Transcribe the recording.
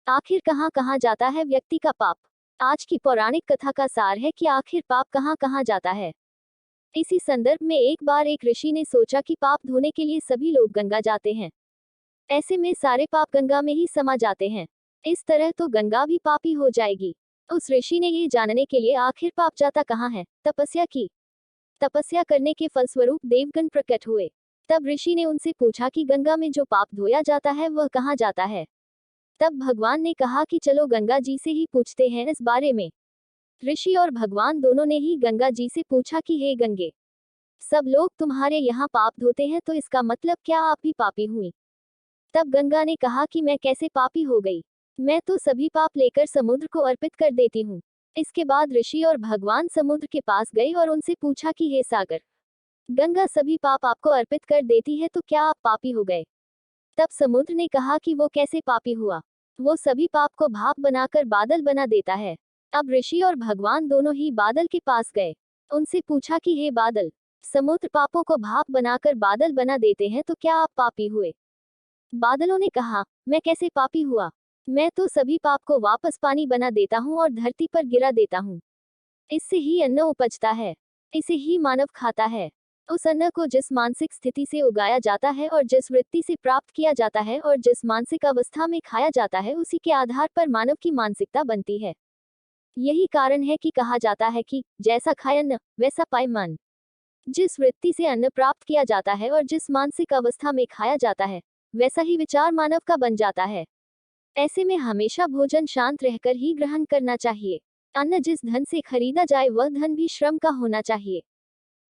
आखिर कहाँ कहाँ जाता है व्यक्ति का पाप। आज की पौराणिक कथा का सार है कि आखिर पाप कहाँ कहाँ जाता है। इसी संदर्भ में एक बार एक ऋषि ने सोचा कि पाप धोने के लिए सभी लोग गंगा जाते हैं। ऐसे में सारे पाप गंगा में ही समा जाते हैं। इस तरह तो गंगा भी पापी हो जाएगी। उस ऋषि ने ये जानने के लिए आखिर पाप जाता कहाँ है, तपस्या की। तपस्या करने के फलस्वरूप देवगण प्रकट हुए। तब ऋषि ने उनसे पूछा कि गंगा में जो पाप धोया जाता है वह कहाँ जाता है। तब भगवान ने कहा कि चलो गंगा जी से ही पूछते हैं इस बारे में। ऋषि और भगवान दोनों ने ही गंगा जी से पूछा कि हे गंगे, सब लोग तुम्हारे यहाँ पाप धोते हैं तो इसका मतलब क्या आप भी पापी हुई। तब गंगा ने कहा कि मैं कैसे पापी हो गई, मैं तो सभी पाप लेकर समुद्र को अर्पित कर देती हूँ। इसके बाद ऋषि और भगवान समुद्र के पास गए और उनसे पूछा कि हे सागर, गंगा सभी पाप आपको अर्पित कर देती है तो क्या आप पापी हो गए। तब समुद्र ने कहा कि वो कैसे पापी हुआ, वो सभी पाप को भाप बनाकर बादल बना देता है। अब ऋषि और भगवान दोनों ही बादल के पास गए, उनसे पूछा कि हे बादल, समुद्र पापों को भाप बनाकर बादल बना देते हैं तो क्या आप पापी हुए। बादलों ने कहा, मैं कैसे पापी हुआ, मैं तो सभी पाप को वापस पानी बना देता हूँ और धरती पर गिरा देता हूँ। इससे ही अन्न उपजता है, इसे ही मानव खाता है। उस अन्न को जिस मानसिक स्थिति से उगाया जाता है और जिस वृत्ति से प्राप्त किया जाता है और जिस मानसिक अवस्था में खाया जाता है उसी के आधार पर मानव की मानसिकता बनती है। यही कारण है कि कहा जाता है कि जैसा खाए अन्न वैसा पाए मन। जिस वृत्ति से अन्न प्राप्त किया जाता है और जिस मानसिक अवस्था में खाया जाता है वैसा ही विचार मानव का बन जाता है। ऐसे में हमेशा भोजन शांत रहकर ही ग्रहण करना चाहिए। अन्न जिस धन से खरीदा जाए वह धन भी श्रम का होना चाहिए।